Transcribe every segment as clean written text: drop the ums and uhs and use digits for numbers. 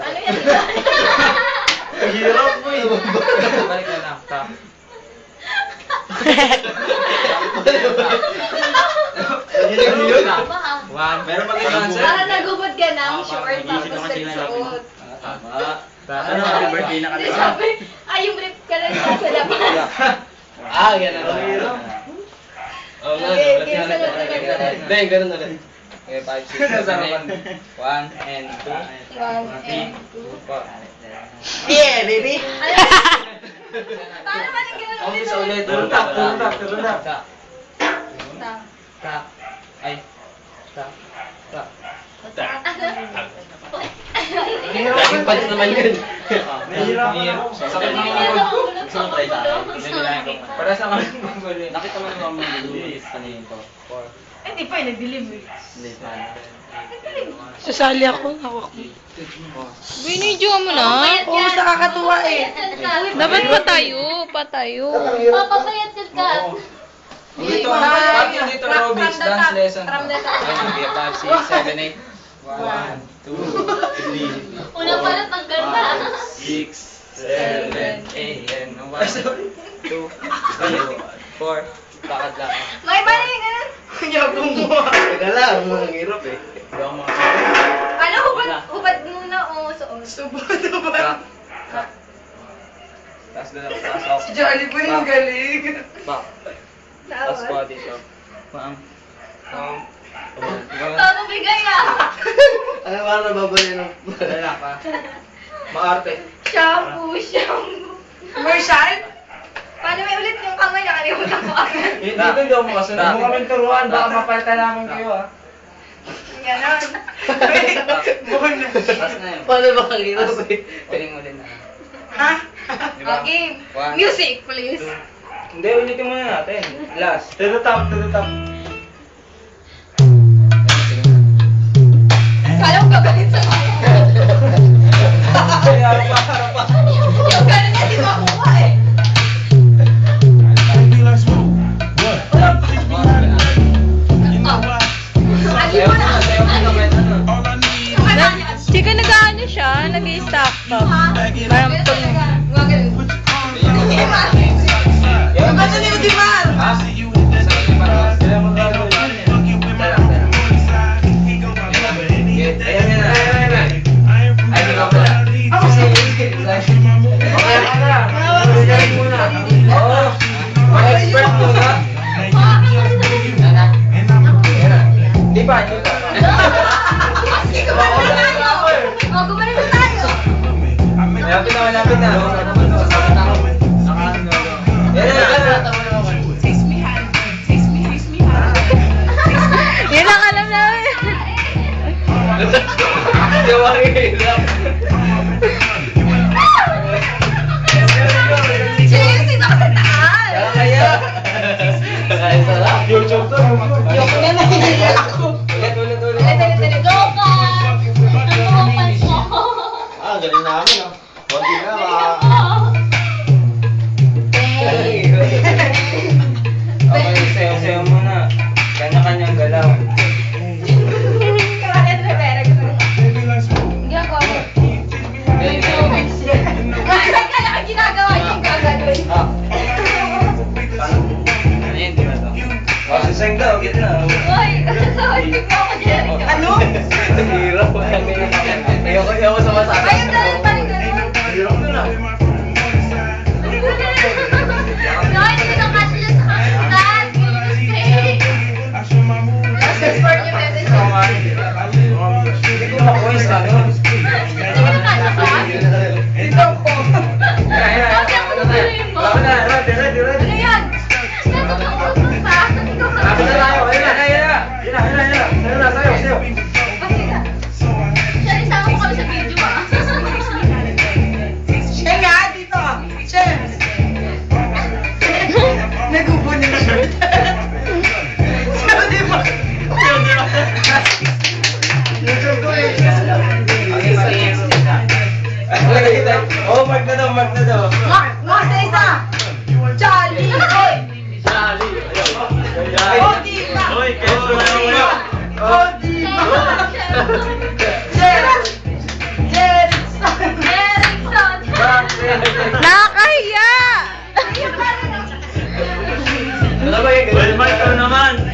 Ano yan? Hirap mo eh. Balik na lang. Tap. One. Meron mag-ibang answer? Para nagubod ka ng Ah, short mag-iisip tapos naman sila nagsuot. Tama. Ano, happy birthday na Hindi kami. sabi, yung brief ka lang siya sa labas. Yan na lang. Oh, Okay, okay, sunod. Hindi, ganun na lang. Okay, 5, 6, 7, 8. 1 and 2. 1 and 2. 4. Yeah, baby! Paano man yung ganun ulit? Sa ulit. Turundak. Tap. Ta. Tap. Ay. Tap. Tap. Laging pants naman yun. Nahihirapan ako. Sakit na Nahihirapan ako. ako. Gusto mo try sa akin? Nagbilayan ko. Para sa mga gulo. Nakita mo naman mo yung kanina ko. 4. Hindi pa, nag-deliver. Hindi pa. Sasali ako, hawak mo. Binidyo mo na. Oo, mas nakakatuwa eh. Dapat patayo. Papapayat ka. Dito, dito Robix, dance lesson. From the top. Ay, 5, 6, 7, 8. 1, 2, 3. Una pa na tanggal na. 6, 7, 8, and 1, 2, 3, 4. Lakad lang. May bali yung ganun. Yabong mo. Teka lang, ang hirap eh. Hindi ako mga Ano, hubad muna o suot? Back. Tapos doon ako pasok. Si Jolly po yung galing. Back. Tapos body shop. Ma'am. Todo bigay ah. Ano ba nababali ng... Wala ka. Maarte. Shampoo. Commercial? Paano may ulit yung kamay? Nakalimutan ko agad. Hindi ako makasunod. Huwag mo kaming turuan. Baka mapalitan namin kayo ah. Ganon. Tapos na yun. Paano ba ang hirap eh? Uling-uling na. Ha? Diba? Okay. One. Music, please. Hindi, ulitin muna natin. Last. To the top. Kala ko gagalit sa kanya. Harap pa. Yung ganon niya, di makuha eh. Ali mo na. Sayo mo naman, ano? Yung ano niya. Chika nag-ano siya, nag-i-stack top. Parang pag... Yung ano ni Udimar? Ha? Sa Udimar. Sila mo gagawin. Ayan na. Ay, di ba pala? Ako si Okay, Mag-expert muna. Oo. Mag-expert muna. Di ba? Sige, gumanon na tayo. Oh, gumanon na tayo. Malapit na. Yun ang alam namin. Sino ka sa taas? YouTube to. Yung na nahihiya ako. Ulit. Dali. Go ka! Ang pants mo. Galing namin ah. Konti na Okay, sayo muna. Kanya-kanyang galaw. Kaya Rivera, gusto mo. Ginagawa mo. Kaya ka ginagawa yung gagawin. Ano yun, di ba to? Sasang daw, gitna. Uy, kasasawad bigla ako, Jericho. Ano? Hirap. Ayoko sa masabi. Ayun, dali pa rin ganun. Hirap na lang. No, hindi na kasi siya sa kasitan. Last sport niyo, pwede siya. Hindi ko makuha sa ano. Hindi mo na kasa ka? Ito po. Kasi ako tutuloyin mo. Ready. Ano yan? Nasa pang utos ha? Ikaw sa Sabi na tayo. Ayun na. Sayo. Kasi ka. Siya, isama mo kami sa video ah.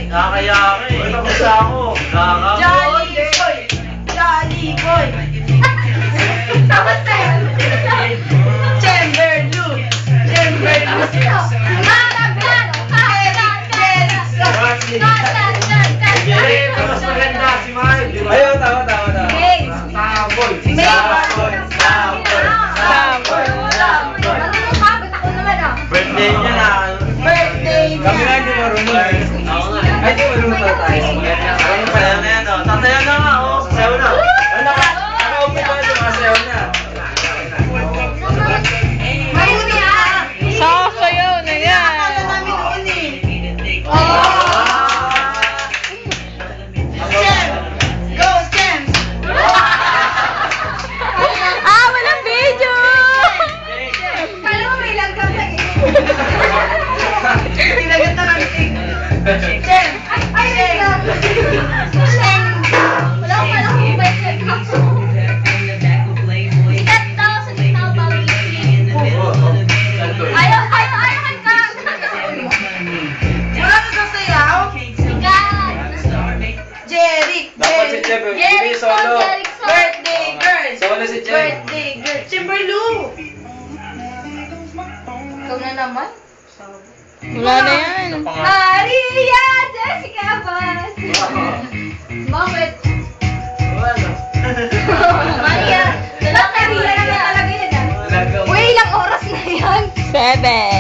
Nakakaya ka eh. Wala ko sa ako. Jolly boy! Jolly boy! Tapos na yun. Chamberlu! Chamberlu! Jerry, mas maganda si Mark. Ayun, tama. Sabol. Birthday niya na. Birthday Kami nga hindi marunong. Ako nga. Ay, di marunong pala tayo. Ano pa yan na yan, oh. Tatayan na nga, oh. Sayaw na. Nakaupo pa yung mga sayaw na. Mayuni ah! Sasayaw na yan. Akala namin noon eh. Cem! Go, Cem! Ah, walang video! Kala mo may langgam lang eh. Tinagat na kami eh. Cem! Ay, Cem! Cem! Wala ko pala kung ba Cem. Sikat daw sa gitna pa Ayaw ka! Wala ka sasayaw? Sikat! Jerry! Dapat si Chef, hindi solo. Birthday girl! Solo si Chef. Birthday girl! Chamberlu! Ikaw na naman? Wala na yan. Maria Jessica Abbas! Bakit? Maria! Maria naman talaga yan ah. Uy, ilang oras na yan? 7.